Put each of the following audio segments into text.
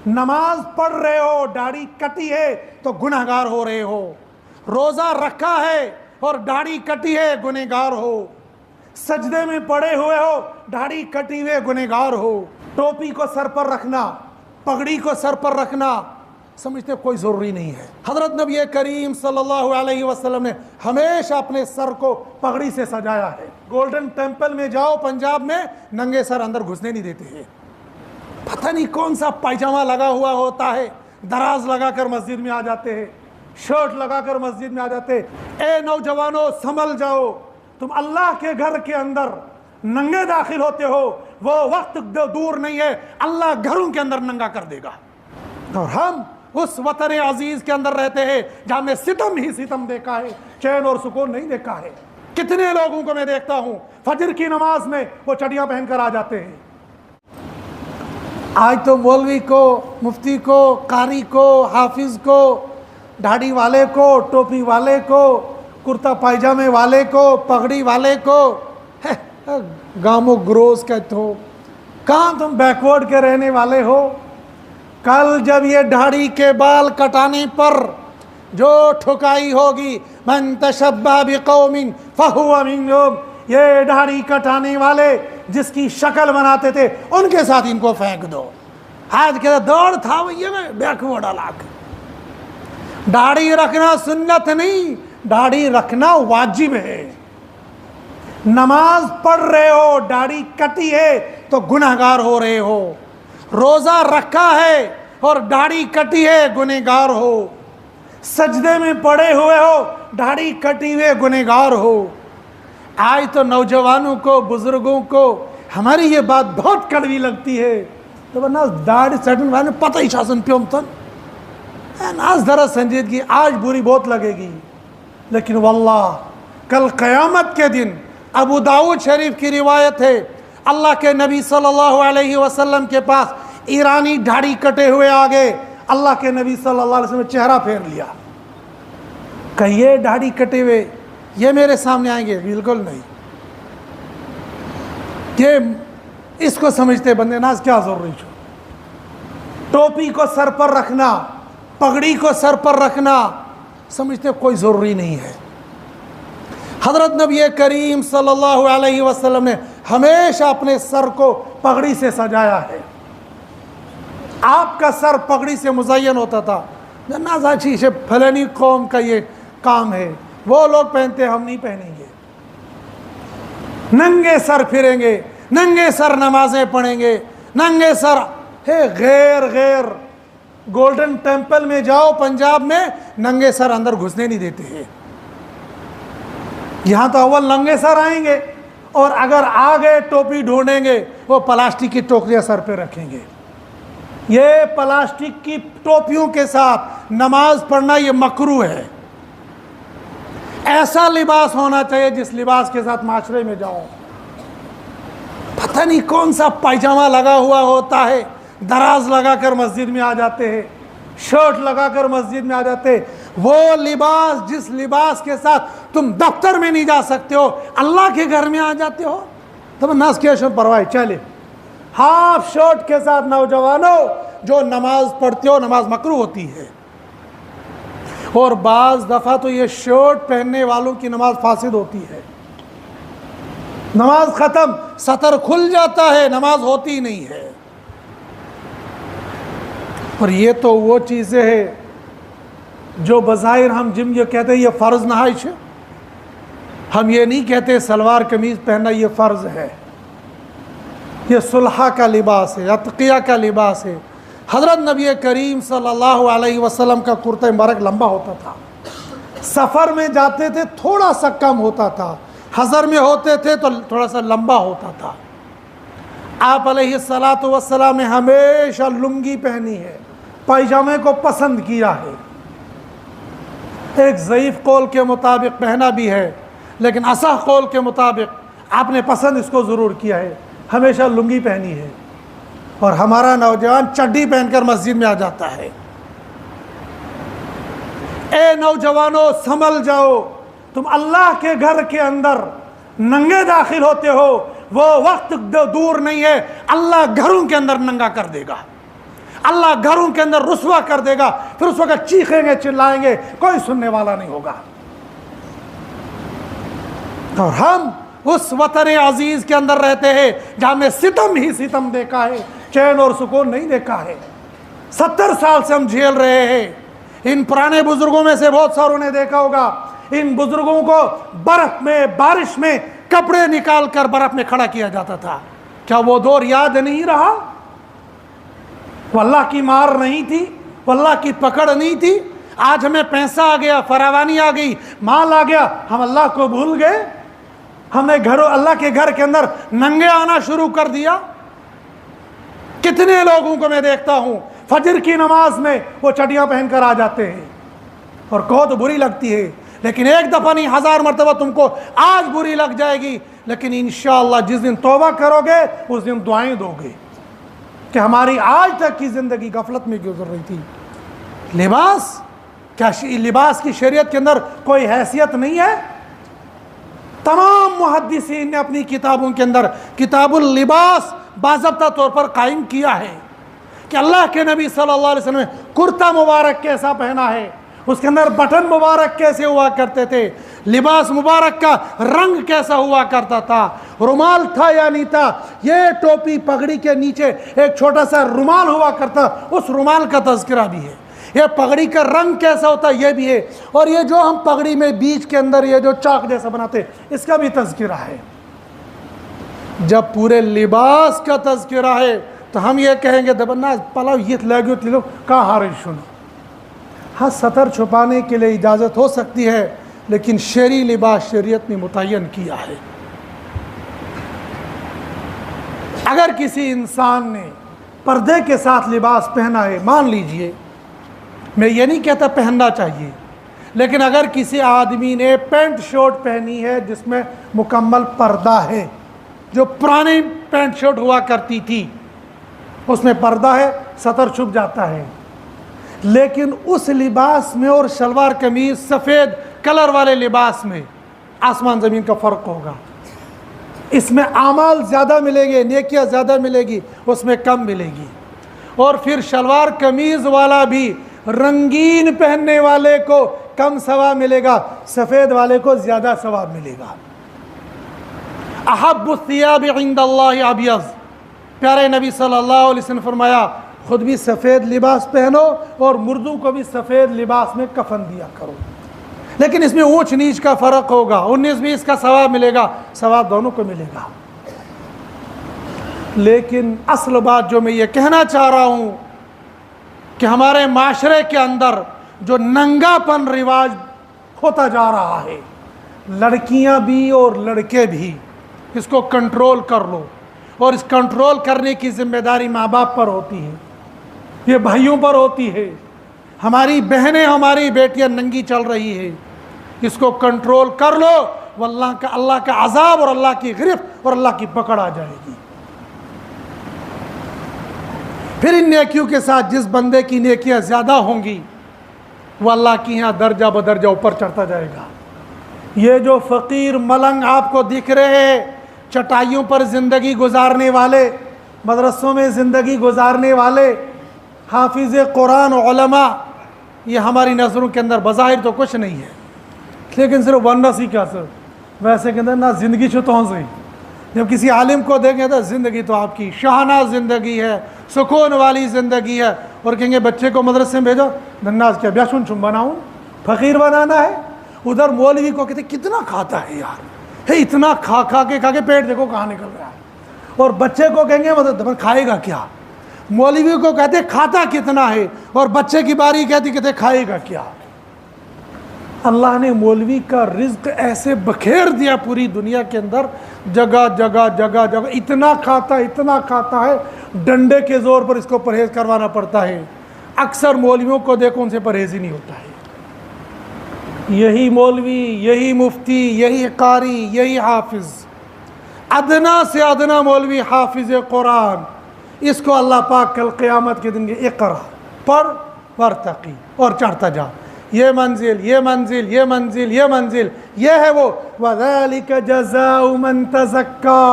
नमाज पढ़ रहे हो, दाढ़ी कटी है तो गुनहगार हो रहे हो। रोजा रखा है और दाढ़ी कटी है, गुनहगार हो। सजदे में पड़े हुए हो, दाढ़ी कटी हुए, गुनहगार हो। टोपी को सर पर रखना, पगड़ी को सर पर रखना समझते कोई ज़रूरी नहीं है। हज़रत नबी करीम सल्लल्लाहु अलैहि वसल्लम ने हमेशा अपने सर को पगड़ी से सजाया है। गोल्डन टेम्पल में जाओ पंजाब में, नंगे सर अंदर घुसने नहीं देते हैं। पता नहीं कौन सा पायजामा लगा हुआ होता है, दराज लगाकर मस्जिद में आ जाते हैं, शर्ट लगाकर मस्जिद में आ जाते हैं। ए नौजवानों, संभल जाओ, तुम अल्लाह के घर के अंदर नंगे दाखिल होते हो, वो वक्त दूर नहीं है अल्लाह घरों के अंदर नंगा कर देगा। और हम उस वतन अजीज के अंदर रहते हैं जहां में सितम ही सितम देखा है, चैन और सुकून नहीं देखा है। कितने लोगों को मैं देखता हूं फजर की नमाज में वो चड्डियां पहनकर आ जाते हैं। आज तो मौलवी को, मुफ्ती को, कारी को, हाफिज को, दाढ़ी वाले को, टोपी वाले को, कुर्ता पायजामे वाले को, पगड़ी वाले को गामो ग्रोस कहते हो। कहाँ तुम बैकवर्ड के रहने वाले हो? कल जब ये दाढ़ी के बाल कटाने पर जो ठुकाई होगी, मन तशब्बह बिकौमिन फहुवा मिनहुम, ये दाढ़ी कटाने वाले जिसकी शक्ल बनाते थे उनके साथ इनको फेंक दो। आज के दौड़ था ये बैकवर्ड अलाक। दाढ़ी रखना सुन्नत नहीं, दाढ़ी रखना वाजिब है। नमाज पढ़ रहे हो, दाढ़ी कटी है तो गुनहगार हो रहे हो। रोजा रखा है और दाढ़ी कटी है, गुनहगार हो। सजदे में पड़े हुए हो, दाढ़ी कटी हुए, गुनहगार हो। आज तो नौजवानों को, बुजुर्गों को हमारी ये बात बहुत कड़वी लगती है। तो वरना दाढ़ी सटन वाले पता ही शासन प्योम तन नाज धरा संजीदगी आज बुरी बहुत लगेगी, लेकिन वल्लाह कल क़यामत के दिन अबू दाऊद शरीफ की रिवायत है, अल्लाह के नबी सल्लल्लाहु अलैहि वसल्लम के पास ईरानी दाढ़ी कटे हुए आ गए। अल्लाह के नबी सल्लल्लाहु अलैहि वसल्लम ने चेहरा फेर लिया, कहिए दाढ़ी कटे हुए ये मेरे सामने आएंगे? बिल्कुल नहीं। ये इसको समझते बंदे नाज क्या जरूरी है। टोपी को सर पर रखना, पगड़ी को सर पर रखना समझते कोई ज़रूरी नहीं है। हज़रत नबी करीम सल्लल्लाहु अलैहि वसल्लम ने हमेशा अपने सर को पगड़ी से सजाया है। आपका सर पगड़ी से मुज़य्यन होता था। नाज़ाची से फलानी कौम का ये काम है, वो लोग पहनते, हम नहीं पहनेंगे। नंगे सर फिरेंगे, नंगे सर नमाजें पढ़ेंगे, नंगे सर है गैर गैर। गोल्डन टेम्पल में जाओ पंजाब में, नंगे सर अंदर घुसने नहीं देते हैं। यहाँ तो अव्वल नंगे सर आएंगे और अगर आ गए टोपी ढूंढेंगे, वो प्लास्टिक की टोकरियां सर पे रखेंगे। ये प्लास्टिक की टोपियों के साथ नमाज पढ़ना ये मकरू है। ऐसा लिबास होना चाहिए जिस लिबास के साथ माशरे में जाओ। पता नहीं कौन सा पायजामा लगा हुआ होता है, दराज लगाकर मस्जिद में आ जाते हैं, शर्ट लगाकर मस्जिद में आ जाते हैं। वो लिबास जिस लिबास के साथ तुम दफ्तर में नहीं जा सकते हो, अल्लाह के घर में आ जाते हो, तो नस के परवाह चले। हाफ शर्ट के साथ नौजवानों जो नमाज पढ़ते हो, नमाज मकरू होती है। और बाज दफ़ा तो ये शर्ट पहनने वालों की नमाज फासिद होती है। नमाज ख़त्म, सतर खुल जाता है, नमाज होती नहीं है। और ये तो वो चीज़ें हैं जो बज़ाहिर हम जिम ये कहते हैं ये फ़र्ज़ नहाइश है। हम ये नहीं कहते सलवार कमीज़ पहनना ये फ़र्ज़ है। ये सुलहा का लिबास है, अतकिया का लिबास है। हज़रत नबी करीम सल्लल्लाहु अलैहि वसल्लम का कुर्ता मुबारक लंबा होता था। सफ़र में जाते थे थोड़ा सा कम होता था, हज़र में होते थे तो थोड़ा सा लंबा होता था। आप अलैहिस्सलातु वस्सलाम ने हमेशा लुंगी पहनी है, पायजामे को पसंद किया है। एक ज़ईफ़ कौल के मुताबिक पहना भी है, लेकिन असह कौल के मुताबिक आपने पसंद इसको ज़रूर किया है, हमेशा लुंगी पहनी है। और हमारा नौजवान चड्डी पहनकर मस्जिद में आ जाता है। ए नौजवानों, संभल जाओ, तुम अल्लाह के घर के अंदर नंगे दाखिल होते हो, वो वक्त दूर नहीं है अल्लाह घरों के अंदर नंगा कर देगा। अल्लाह घरों के अंदर रुसवा कर देगा, फिर उस वक्त चीखेंगे चिल्लाएंगे, कोई सुनने वाला नहीं होगा। और हम उस वतन अजीज के अंदर रहते हैं जहां में सितम ही सितम देखा है, चैन और सुकून नहीं देखा है। 70 साल से हम झेल रहे हैं। इन पुराने बुजुर्गों में से बहुत सारों ने देखा होगा, इन बुजुर्गों को बर्फ में, बारिश में कपड़े निकाल कर बर्फ में खड़ा किया जाता था। क्या वो दौर याद नहीं रहा? वो अल्लाह की मार नहीं थी, वो अल्लाह की पकड़ नहीं थी। आज हमें पैसा आ गया, फरावानी आ गई, माल आ गया, हम अल्लाह को भूल गए। हमने अल्लाह के घर के अंदर नंगे आना शुरू कर दिया। कितने लोगों को मैं देखता हूं फजर की नमाज में वो चड्डियां पहनकर आ जाते हैं, और कहो तो बुरी लगती है, लेकिन एक दफा नहीं 1000 मरतबा तुमको आज बुरी लग जाएगी, लेकिन इंशाअल्लाह जिस दिन तौबा करोगे उस दिन दुआएं दोगे कि हमारी आज तक की जिंदगी गफलत में गुजर रही थी। लिबास, क्या लिबास की शरीयत के अंदर कोई हैसियत नहीं है? तमाम मुहद्दिसीन ने अपनी किताबों के अंदर किताबुल लिबास बाज़ाब्ता तौर पर कायम किया है कि अल्लाह के नबी सल्लल्लाहु अलैहि वसल्लम ने कुर्ता मुबारक कैसा पहना है, उसके अंदर बटन मुबारक कैसे हुआ करते थे, लिबास मुबारक का रंग कैसा हुआ करता था, रुमाल था या नहीं था, ये टोपी पगड़ी के नीचे एक छोटा सा रुमाल हुआ करता, उस रुमाल का तज़किरा भी है। ये पगड़ी का रंग कैसा होता है ये भी है, और ये जो हम पगड़ी में बीच के अंदर ये जो चाक जैसा बनाते इसका भी तज़किरा है। जब पूरे लिबास का तज़किरा है तो हम ये कहेंगे दबन्ना पलाव ये लगे तिलो कहाँ हारे सुनो। हाँ, सतर छुपाने के लिए इजाज़त हो सकती है, लेकिन शरी लिबास शरीयत ने मुतय्यन किया है। अगर किसी इंसान ने पर्दे के साथ लिबास पहना है, मान लीजिए, मैं ये नहीं कहता पहनना चाहिए, लेकिन अगर किसी आदमी ने पैंट शर्ट पहनी है जिसमें मुकम्मल पर्दा है, जो पुरानी पैंट शर्ट हुआ करती थी उसमें पर्दा है, सतर छुप जाता है, लेकिन उस लिबास में और शलवार कमीज सफ़ेद कलर वाले लिबास में आसमान ज़मीन का फ़र्क होगा। इसमें आमाल ज़्यादा मिलेंगे, नेकियां ज़्यादा मिलेगी, उसमें कम मिलेगी। और फिर शलवार कमीज़ वाला भी रंगीन पहनने वाले को कम सवाब मिलेगा, सफ़ेद वाले को ज़्यादा सवाब मिलेगा। अहब्बु सियाब इंदल्लाहि अबियज़, प्यारे नबी सल्लल्लाहु अलैहि वसल्लम फरमाया, खुद भी सफ़ेद लिबास पहनो और मुर्दों को भी सफ़ेद लिबास में कफन दिया करो, लेकिन इसमें ऊंच नीच का फ़र्क होगा। 19-20 का सवाब मिलेगा, सवाब दोनों को मिलेगा। लेकिन असल बात जो मैं ये कहना चाह रहा हूँ कि हमारे माशरे के अंदर जो नंगापन रिवाज होता जा रहा है, लड़कियां भी और लड़के भी, इसको कंट्रोल कर लो। और इस कंट्रोल करने की जिम्मेदारी माँ बाप पर होती है, ये भाइयों पर होती है। हमारी बहनें, हमारी बेटियां नंगी चल रही है, इसको कंट्रोल कर लो, वल्लाह का अल्लाह का अजाब और अल्लाह की गिरफ्त और अल्लाह की पकड़ आ जाएगी। फिर इन नेकियों के साथ जिस बंदे की नेकियां ज़्यादा होंगी वो अल्लाह की यहाँ दर्जा बदर्जा ऊपर चढ़ता जाएगा। ये जो फ़कीर मलंग आपको दिख रहे हैं, चटाइयों पर ज़िंदगी गुजारने वाले, मदरसों में ज़िंदगी गुजारने वाले, हाफिज़ कुरान उलमा, ये हमारी नज़रों के अंदर बज़ाहिर तो कुछ नहीं है, लेकिन सिर्फ वनस ही क्या सर, वैसे के अंदर ना ज़िंदगी छुतों से। जब किसी आलिम को देखें तो ज़िंदगी तो आपकी शाहाना ज़िंदगी है, सुकून वाली ज़िंदगी है, और कहेंगे बच्चे को मदरसे में भेजो, नन्नाज क्या ब्याशुन चुम बनाऊँ, फ़कीर बनाना है। उधर मौलवी को कहते कितना खाता है यार, है इतना खा के पेट देखो कहाँ निकल रहा है, और बच्चे को कहेंगे मतलब खाएगा क्या। मौलवी को कहते खाता कितना है, और बच्चे की बारी कहते खाएगा क्या। अल्लाह ने मौलवी का रिज्क ऐसे बखेर दिया पूरी दुनिया के अंदर, जगह जगह जगह जगह इतना खाता है, डंडे के ज़ोर पर इसको परहेज़ करवाना पड़ता है। अक्सर मौलवियों को देखो उनसे परहेज़ ही नहीं होता है। यही मौलवी, यही मुफ्ती, यही कारी, यही हाफिज़, अदना से अदना मौलवी हाफिज़ कुरान, इसको अल्लाह पाक कल क़यामत के दिन इक़रा पढ़ वरतक़ी और चढ़ता जा, ये मंजिल ये मंजिल ये मंजिल ये मंजिल, ये है वो वज़ालिका जज़ाउ मन तज़क्का,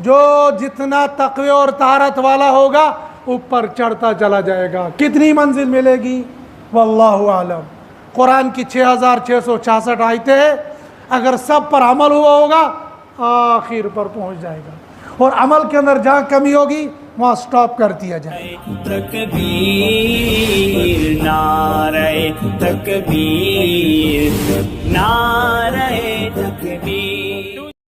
जो जितना तक़वे और तारत वाला होगा ऊपर चढ़ता चला जाएगा। कितनी मंजिल मिलेगी वल्लाहु आलम। कुरान की 6666 आयतें हैं, अगर सब पर अमल हुआ होगा आखिर पर पहुंच जाएगा, और अमल के अंदर जहाँ कमी होगी वहाँ स्टॉप कर दिया जाएगा। तकबीर नारे तकबीर नारे